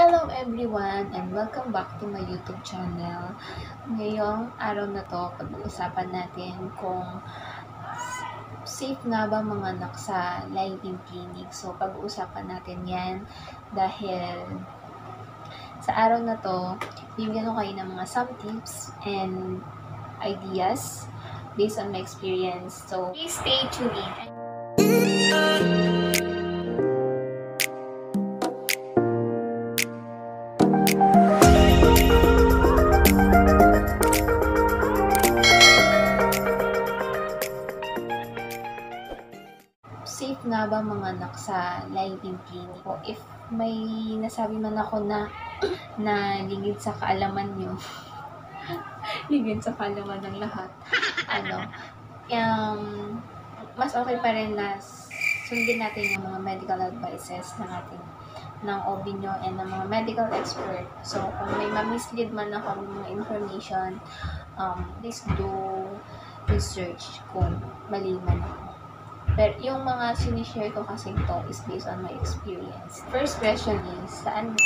Hello everyone and welcome back to my YouTube channel. Ngayong araw na to, pag-uusapan natin kung safe nga ba manganak sa live-in clinic. So, pag-uusapan natin yan dahil sa araw na to, bibigyan ko kayo ng mga some tips and ideas based on my experience. So, please stay tuned in. Safe nga ba manganak sa live-in clinic? O if may nasabi man ako na ligid sa kaalaman nyo, ligid sa kaalaman ng lahat, mas okay pa rin na sundin natin yung mga medical advices ng OB nyo and ng mga medical expert. So, kung may ma-mislead man ako ng mga information, please do research kung mali man ako. Pero yung mga sinishare ko kasi ito is based on my experience. First question is, saan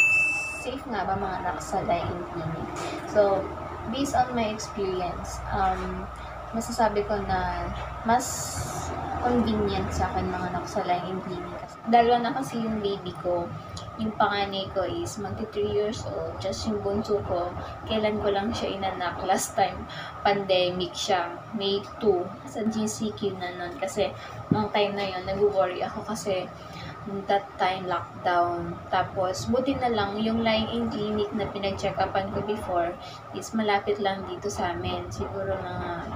safe nga ba manganak sa live-in clinic? So, based on my experience, masasabi ko na mas convenient sa akin manganak sa live-in clinic. Dalawa na kasi yung baby ko. Yung panganay ko is magti 3 years old. Just yung bunso ko, kailan ko lang siya inanak. Last time, pandemic siya. May 2. Sa GCQ na nun. Kasi, nung time na yun, nag-worry ako kasi that time lockdown. Tapos, buti na lang yung live-in clinic na pinag-check-upan ko before is malapit lang dito sa amin. Siguro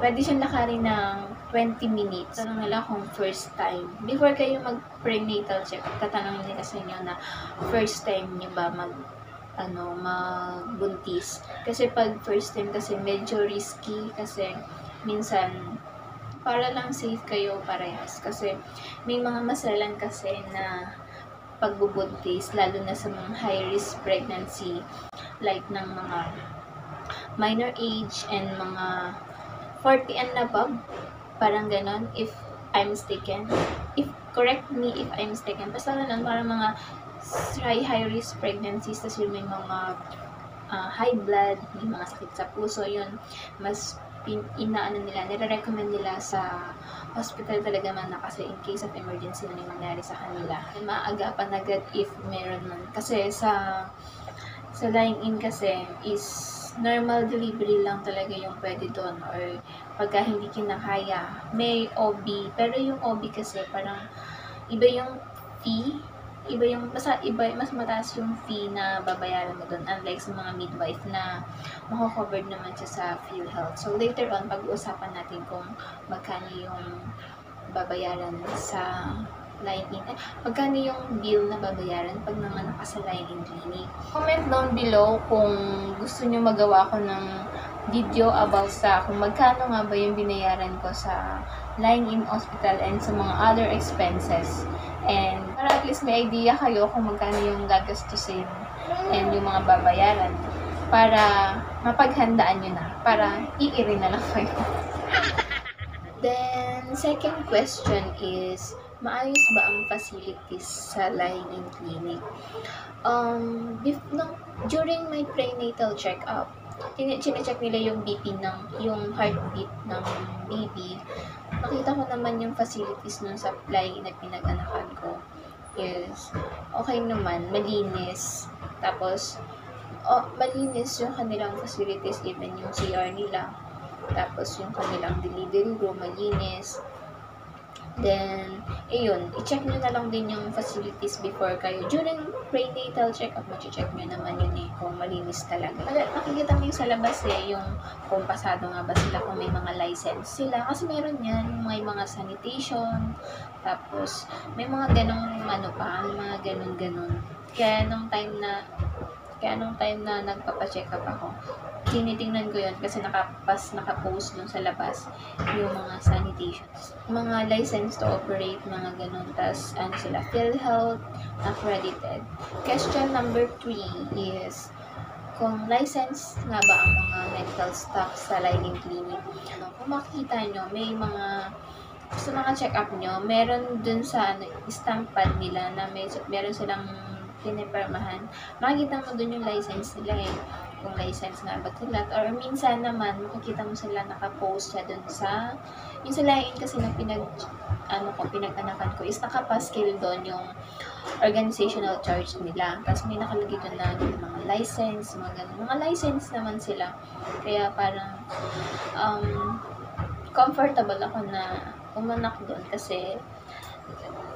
pwede siyang lakarin ng 20 minutes. Tanong nila kung first time. Before kayo mag-prenatal check, tatanungin nila sa inyo na first time niyo ba magbuntis. Kasi pag first time kasi medyo risky kasi minsan para lang safe kayo parehas. Kasi may mga masalan kasi na pagbubuntis, lalo na sa mga high-risk pregnancy, like ng mga minor age and mga 40 and above. Parang ganon, if I'm mistaken. Correct me if I'm mistaken. Basta naman, parang mga high-risk pregnancies, tas yung may mga high blood, may mga sakit sa puso, yun, mas nire-recommend nila sa hospital talaga man na kasi in case of emergency na may mangyari sa kanila. Maagapan agad if meron man. Kasi sa line-in kasi is normal delivery lang talaga yung pwede doon or pagka hindi kinakaya, may OB. Pero yung OB kasi parang iba yung fee, mas mataas yung fee na babayaran mo doon, unlike sa mga midwife na mako-covered naman siya sa PhilHealth. So later on, pag-uusapan natin kung magkano yung babayaran sa live-in. Magkano yung bill na babayaran pag nanganak ka sa live-in clinic. Comment down below kung gusto nyo magawa ko ng video about sa kung magkano nga ba yung binayaran ko sa live-in hospital and sa mga other expenses. And para at least may idea kayo kung magkano yung gagastusin and yung mga babayaran para mapaghandaan nyo na, para iiri na lang kayo. Then, second question is, maayos ba ang facilities sa live-in clinic? During my prenatal check-up, chinecheck nila yung BP yung heartbeat ng baby. Nakita ko naman yung facilities nun sa live-in na pinag-anakan ko is okay naman, malinis. Tapos, malinis yung kanilang facilities, even yung CR nila. Tapos, yung kanilang delivery room, malinis. Then, i-check nyo na lang din yung facilities before kayo. During prenatal check-up, check nyo naman yun kung malinis talaga. Makikita mo yung sa labas yung kung pasado nga ba sila, kung may mga license sila. Kasi meron yan, may mga sanitation, tapos may mga ganong mga ganon-ganon. Kaya nung time na nagpapacheck up ako, tinitingnan ko yun kasi nakapost dun sa labas yung mga sanitations. Mga license to operate, mga ganun. Tas, sila, PhilHealth, accredited. Question number 3 is, kung license nga ba ang mga medical staff sa live-in clinic. Kung makikita nyo, may mga sa mga check-up nyo, meron dun sa stamp pad nila na meron silang pinipirmahan, makikita mo dun yung license nila eh. Kung license nga ba sila. Or minsan naman, makikita mo sila nakapost siya dun sa, yung sa lain kasi na pinag-anakan ko is nakapaskil doon yung organizational charge nila. Tapos may nakalagay doon na yung mga license, mga ganun. Mga license naman sila. Kaya parang, comfortable ako na umanak doon kasi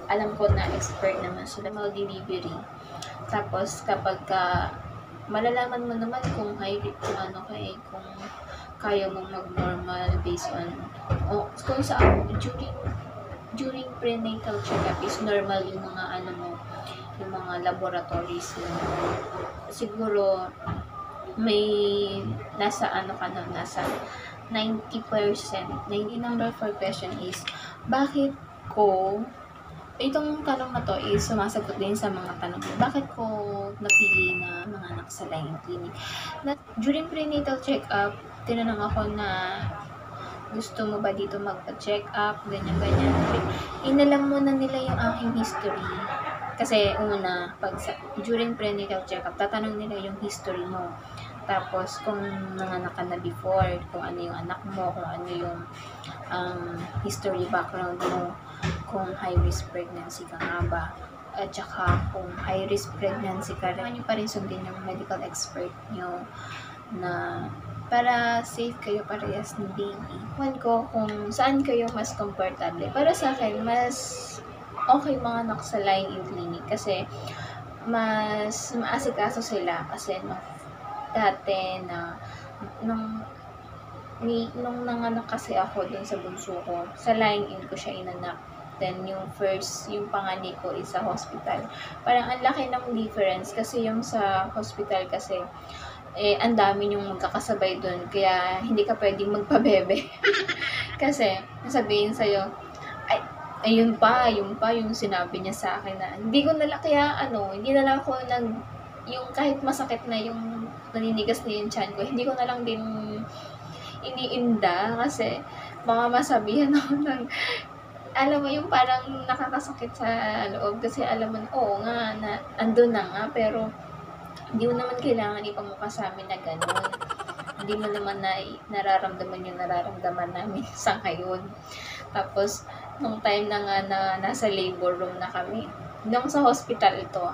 alam ko na expert naman sila mag-delivery. Tapos kapag malalaman mo naman kung kung kaya mong mag-normal based on kung sa during prenatal check-up is normal yung mga yung mga laboratories mo. Siguro may nasa nasa 90%. Number 4 question is, bakit ko, itong tanong na to is sumasagot din sa mga tanong ko, bakit ko napili na manganak sa Laing Clinic? During prenatal check-up, tinanong ako na, gusto mo ba dito magpa-check up, ganyan. Inalam mo na nila yung aking history. Kasi during prenatal check-up, tatanong nila yung history mo. Tapos, kung nanganak ka na before, kung ano yung anak mo, kung ano yung history background mo, kung high-risk pregnancy ka nga ba, at saka kung high-risk pregnancy ka rin, nyo pa rin sundin yung medical expert nyo na para safe kayo parehas ni baby. Kung kung saan kayo mas comfortable. Para sa akin, mas okay mga anak sa Laing Clinic kasi mas maasikaso sila kasi dati na nung nanganak kasi ako dun sa bunso ko, sa Laing ko siya inanak. Then, yung panganay ko is sa hospital. Parang ang laki ng difference kasi yung sa hospital kasi ang dami yung magkakasabay dun. Kaya, hindi ka pwedeng magpabebe. Kasi, sabihin sa'yo, ayun pa, yung sinabi niya sa akin na, hindi na lang ako yung kahit masakit na yung naninigas na yung tiyan ko, hindi ko na lang din iniinda kasi baka masabihan ako alam mo yung parang nakakasakit sa loob kasi alam mo, oo nga, na andun na nga, pero hindi mo naman kailangan ipamukha sa amin na gano'n. Hindi mo naman nararamdaman yung nararamdaman namin sa ngayon. Tapos, nung time na nga na nasa labor room na kami, nung sa hospital ito,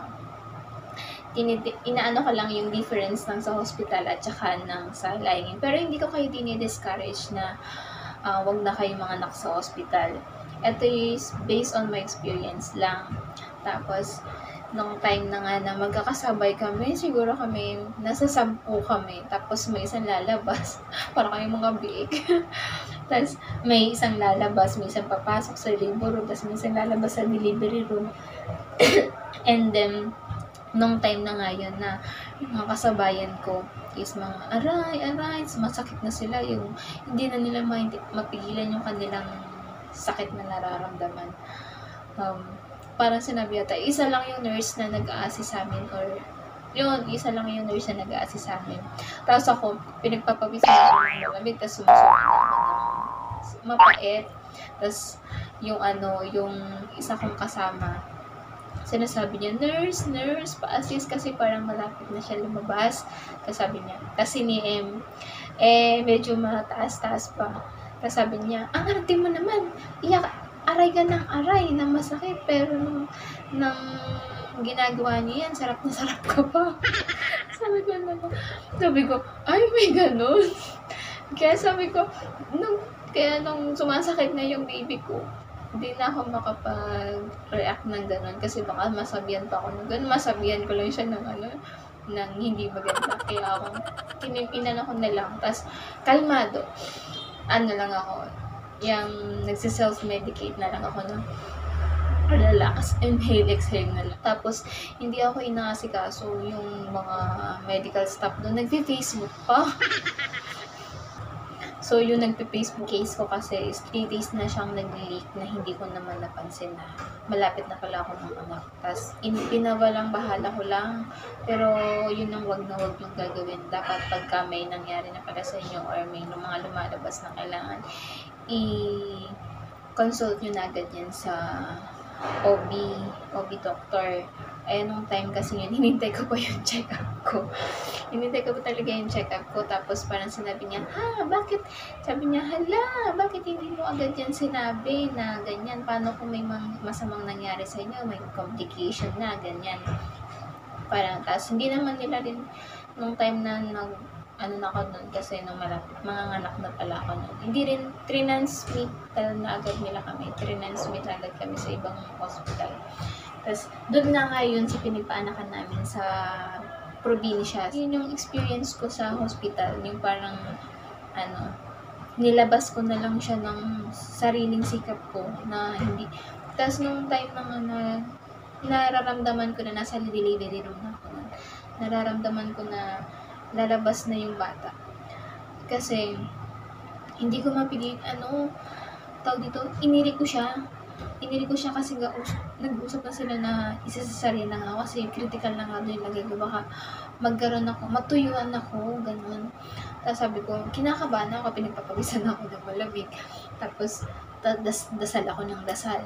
inaano ko lang yung difference ng sa hospital at saka ng sa Laing. Pero hindi ko kayo dinidiscourage na wag na kayo mga anak sa hospital. Ito is based on my experience lang. Tapos, nung time na nga na magkakasabay kami, siguro kami, nasa 10 kami. Tapos, may isang lalabas. Para kayo mga biik. Tapos, may isang lalabas, may isang papasok sa labor room, tapos may isang lalabas sa delivery room. And then, nung time na nga yun na yung mga kasabayan ko is mga aray, masakit na sila yung hindi na nila mapigilan yung kanilang sakit na nararamdaman. Parang sinabi yata, isa lang yung nurse na nag-a-assist sa amin or isa lang yung nurse na nag-a-assist sa amin. Tapos ako, pinagpapawisan ako ng malamig, tapos sumusunod ako ng mapait. Tapos yung isa kong kasama, sinasabi niya, nurse, pa-assist kasi parang malapit na siya lumabas. Tapos sabi niya, kasi ni medyo mataas-taas pa. Tapos sabi niya, ang arte mo naman, aray ka ng aray na masakit, pero nung ginagawa niya yan, sarap na sarap ka pa. sabi ko, ay, may ganun. Kaya sabi ko, nung sumasakit na yung baby ko, hindi na ako makapag-react ng gano'n kasi baka masabihan pa ako ng gano'n. Masabihan ko lang siya ng hindi maganda. Kaya ako, kinipinala ko na lang. Tapos, kalmado. Lang ako, yung nagsiself-medicate na lang ako ng relax, inhale, exhale na lang. Tapos, hindi ako inaasikaso yung mga medical staff doon. Nagpi-Facebook pa. So, yung nagpe-Facebook case ko kasi is 3 days na siyang nag-leak na hindi ko naman napansin na malapit na pala ako ng anak. Tapos, pinawalang bahala ko lang. Pero, yun ang wag na wag yung gagawin. Dapat pagka may nangyari na para sa inyo or may mga lumalabas na kailangan, i-consult nyo na agad yan sa OB doctor nung time kasi yun, hinintay ko pa yung check-up ko. Hinintay ko pa talaga yung check-up ko. Tapos parang sinabi niya, bakit? Sabi niya, hala, bakit hindi mo agad yan sinabi na ganyan? Paano kung may masamang nangyari sa inyo? May complication na, ganyan. Parang, tapos hindi naman nila rin, nung time na na ako nun kasi nung malapit, manganganak na pala ako nun. Hindi rin, transmit na agad nila kami. Transmit agad kami sa ibang hospital. Tapos, doon na nga yun sa pinagpaanakan namin sa probinsya. Yun yung experience ko sa hospital. Yung parang, nilabas ko na lang siya ng sariling sikap ko na hindi. Tapos, nung time na nararamdaman ko na nasa delivery room na ako. Nararamdaman ko na lalabas na yung bata. Kasi, hindi ko mapigil, tawag dito, iniri ko siya kasi nag-usap na sila na isasasari na nga kasi critical na nga doon lagay ko. Baka magkaroon ako, matuyuan ako, ganun. Tapos sabi ko, kinakabahan ako, pinagpapawisan ako ng malamig. Tapos, dasal ako ng dasal.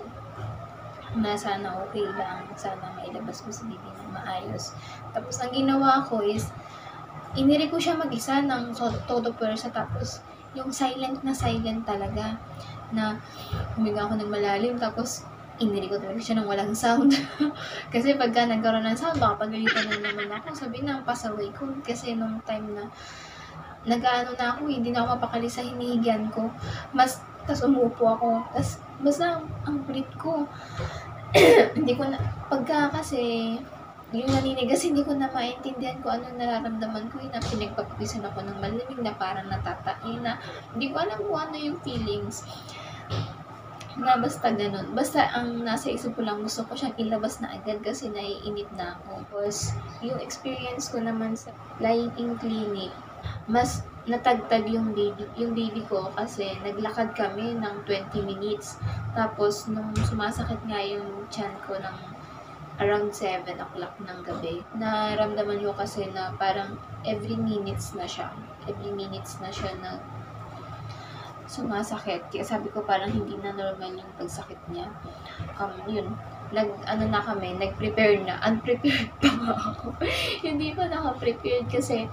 Na sana okay lang, sana mailabas ko sa baby ng maayos. Tapos, ang ginawa ko is, iniri ko siya mag-isa ng todo pwersa, tapos yung silent talaga na huminga ako ng malalim, tapos iniri ko talaga siya ng walang sound. Kasi pagka nagkaroon ng sound, baka pagalitan na naman ako. Sabi na, pasaway ko. Kasi nung time na nag-ano na ako, hindi na ako mapakali sa hinihigan ko. Tapos umupo ako. Tapos basta ang kulit ko. Hindi ko na, pagka kasi yung naninigas, hindi ko na maintindihan kung ano nararamdaman ko. Na pinagpapawisan ako ng malamig na parang natatain na hindi ko alam kung ano yung feelings. Na basta ganun. Basta ang nasa isip ko lang, gusto ko siyang ilabas na agad kasi naiinip na ako. Tapos, yung experience ko naman sa lying-in clinic, mas natagtag yung baby ko kasi naglakad kami ng 20 minutes. Tapos, nung sumasakit nga yung tiyan ko ng around 7 o'clock ng gabi, naramdaman ko kasi na parang every minutes na siya na sumasakit. Kaya sabi ko parang hindi na normal yung pagsakit niya. Yun, nag-prepare na. Unprepared pa nga ako. Hindi pa naka-prepared kasi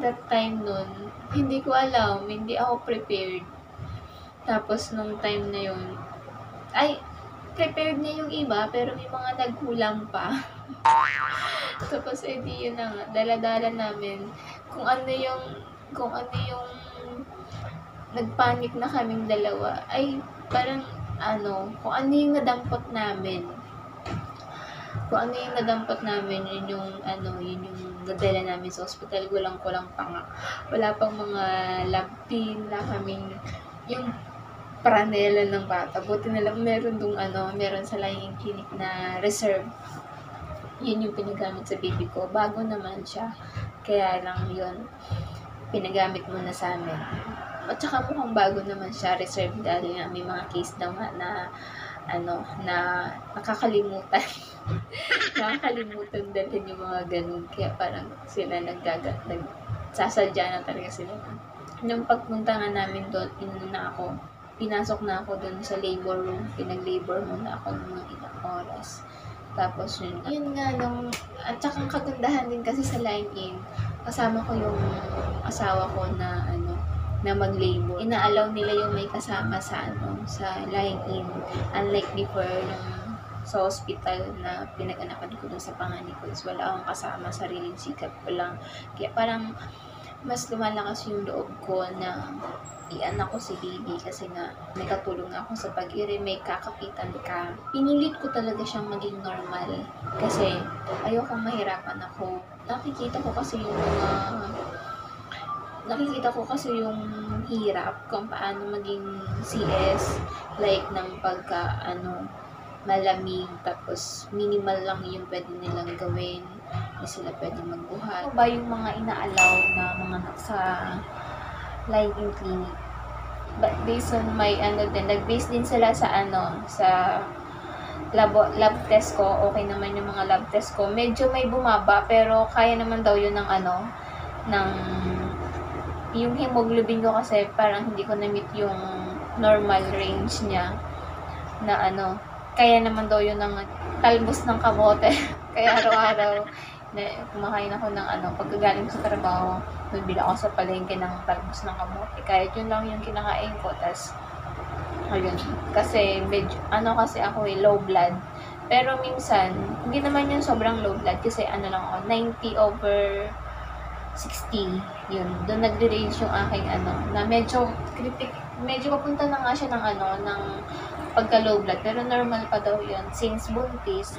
that time nun, hindi ko alam, hindi ako prepared. Tapos nung time na yun, prepared na yung iba, pero may mga nagkulang pa. Tapos, yun na nga, dala-dala namin kung ano yung nagpanik na kaming dalawa, ay parang, kung ano yung nadampot namin. Yun yung nadala namin sa hospital, kulang pa nga. Wala pang mga lab team na kaming, yung paranela ng bata. Buti na lang meron sa lying clinic na reserve. Yun yung pinagamit sa baby ko. Bago naman siya. Kaya lang yun, pinagamit muna sa amin. At saka mukhang bago naman siya, reserve dahil nga may mga case daw nga na nakakalimutan. Nakakalimutan dalhin yung mga ganun. Kaya parang sila nagsasadya na talaga sila. Nung pagpunta nga namin doon, pinasok na ako doon sa labor room. Pinag-labor muna ako ng mga ilang oras. Tapos yun nga, at saka ang kagandahan din kasi sa line-in, kasama ko yung asawa ko na mag-labor. Ina-allow nila yung may kasama sa line-in. Unlike before sa hospital na pinag-anakan ko doon sa panganay ko, wala akong kasama, sariling sikap ko lang. Kaya parang mas lumalakas yung loob ko na i-anak ko si baby kasi nga may katulong ako sa pag-iri, may kakapitan ka. Pinilit ko talaga siyang maging normal kasi ayokong mahirapan ako. Nakikita ko kasi yung hirap kung paano maging CS, like ng malamig, tapos minimal lang yung pwede nilang gawin, hindi sila pwede magbuhat. Ano ba yung mga ina-allow na mga sa lying-in clinic? But based on my nag-base din sila sa lab test ko. Okay naman yung mga lab test ko. Medyo may bumaba, pero kaya naman daw yun ng yung hemoglobin ko kasi parang hindi ko na-meet yung normal range niya na kaya naman daw yun ng talbos ng kamote. Kaya araw-araw, kumakain ako ng pagkagaling ko sa trabaho, bibili ako sa palengke ng talbos ng kamote. Kahit yun lang yung kinakain ko, tas, ayun. Kasi, kasi ako low blood. Pero minsan, hindi naman yun sobrang low blood kasi lang ako, 90/60. Yun, doon nagre-range yung aking na medyo papunta na nga siya ng pagka-low blood, pero normal pa daw yun. Since buntis,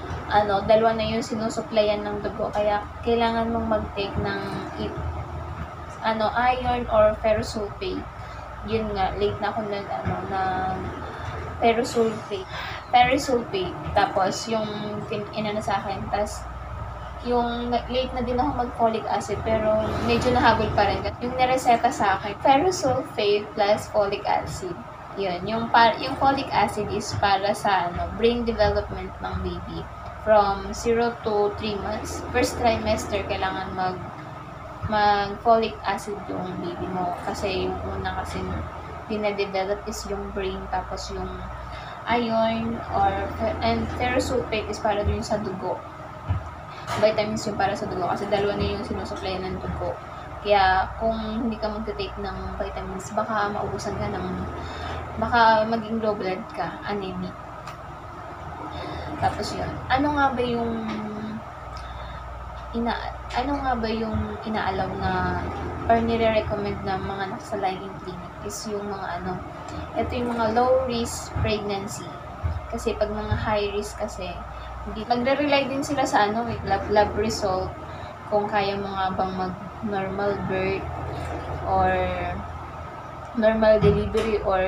dalawa na yung sinusuplayan ng dugo, kaya kailangan mong mag-take ng iron or ferrous sulfate. Yun nga, late na ako ferrous sulfate. Tapos, yung sa akin, tas yung late na din ako mag-folic acid, pero medyo nahabol pa rin. Yung nireseta sa akin, ferrous sulfate plus folic acid. Yun, yung folic acid is para sa brain development ng baby. From 0 to 3 months. First trimester, kailangan mag-folic acid yung baby mo. Kasi yung una kasi dinadevelop is yung brain, tapos yung iron and ferrous sulfate is para dun sa dugo. Vitamins yung para sa dugo kasi dalawa na yung sinusuplayan ng dugo. Kaya kung hindi ka mag-take ng vitamins, baka maubusan ka baka maging low blood ka, anemic. Tapos yun. Ano nga ba yung inaalaw na or nire-recommend na mga nasa lying clinic is yung mga ito yung mga low risk pregnancy. Kasi pag mga high risk kasi, magre-rely din sila sa lab result, kung kaya mo nga bang mag-normal birth or normal delivery or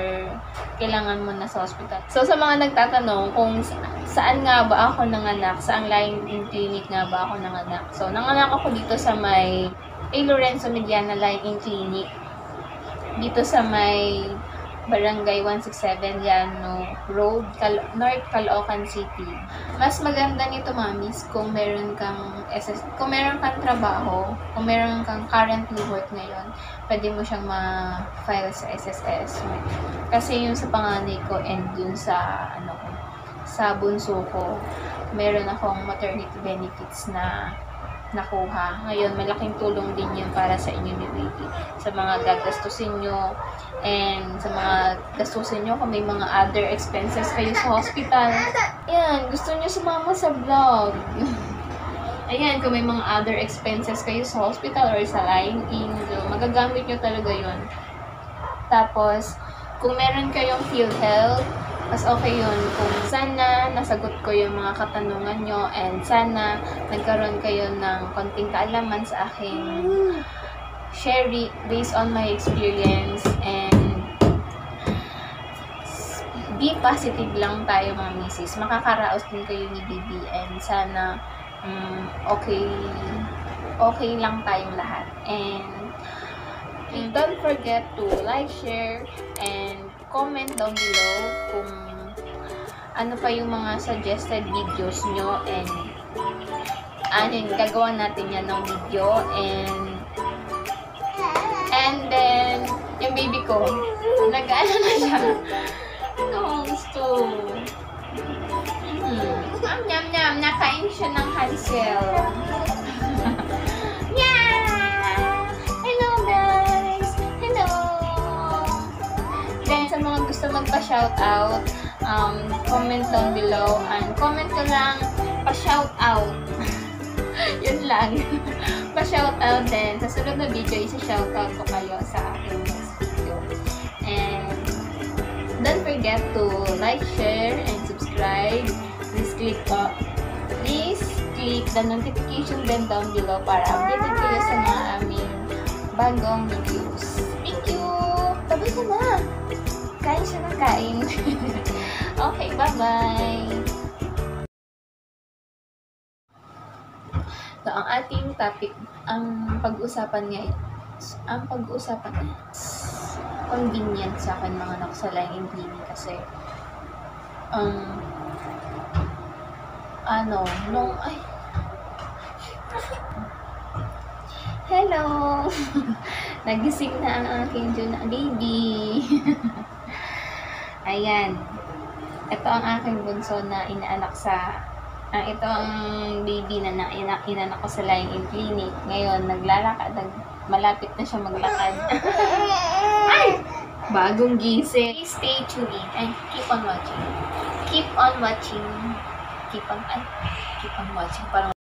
kailangan mo na sa hospital. So, sa mga nagtatanong kung saan nga ba ako nanganak, saang lying-in clinic nga ba ako nanganak. So, nanganak ako dito sa may Lorenzo Mediana Lying-in Clinic. Dito sa may Barangay 167 Llano Road, North Caloocan City. Mas maganda nito, mamis, kung meron kang trabaho, kung meron kang currently work ngayon, pwede mo siyang ma-file sa SSS. Kasi yung sa panganay ko and yung sa sa bunso ko, meron akong maternity benefits na nakuha. Ngayon, malaking tulong din yun para sa inyo ni baby. Sa mga gagastusin nyo, and sa mga gastusin nyo kung may mga other expenses kayo sa hospital. Ayan, gusto nyo sumama sa vlog. Ayan, kung may mga other expenses kayo sa hospital or sa lying-in, so magagamit nyo talaga yun. Tapos, kung meron kayong PhilHealth, mas okay yun. Kung sana nasagot ko yung mga katanungan nyo and sana nagkaroon kayo ng konting kaalaman sa aking sharing based on my experience, and be positive lang tayo mga misis. Makakaraos din kayo ni baby and sana okay lang tayong lahat. And don't forget to like, share, and comment down below kung ano pa yung mga suggested videos nyo, and gagawa natin yan ng video. And then yung baby ko nag-ano na siya, gusto nyam nakain siya ng Hansel. Sa mga gusto magpa-shoutout, comment down below and comment ko lang pa-shoutout. Yun lang. Pa-shoutout din. Sa sunod na video, isa-shoutout ko kayo sa aking next video. And don't forget to like, share, and subscribe. Please click the notification bell down below para updated kayo sa mga aming bagong videos. Thank you! Tabi ka na! Kain siya ng kain. Okay, bye-bye! So, ang ating topic, ang pag-uusapan convenient sa akin mga anak sa lying clinic kasi hello! Nagising na ang aking baby. Ayan. Ito ang aking bunso na inaanak sa Ito ang baby na inanak ko sa Lying-in Clinic. Ngayon, malapit na siya maglakad. Ay! Bagong gising. Stay tuned and keep on watching. Keep on watching. Keep on watching. Parang